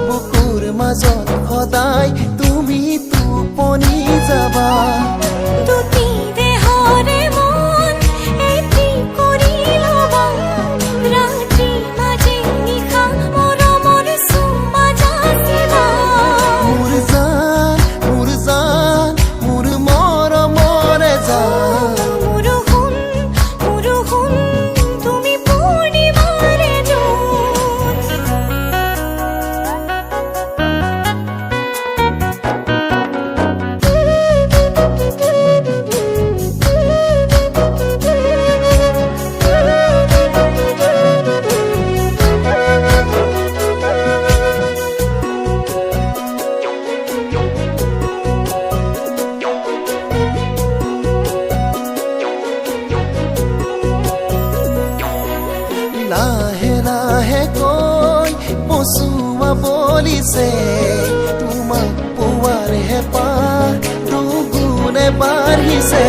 বুকুৰ মাজত সদায় তুমি টোপনি যাবা দুটি দেহৰে মন এটি কৰি ল'বা ৰাতি মাজে নিশা মৰমৰ চুমা যাচিবা মোৰ জান মোৰ মৰমৰে জান মোৰ সোণ তুমি পূৰ্ণিমাৰে জোন লাহে লাহে কৈ পচুৱা বলিছে তোমাক পোৱাৰ হেঁপাহ দুগুণে বাঢ়িছে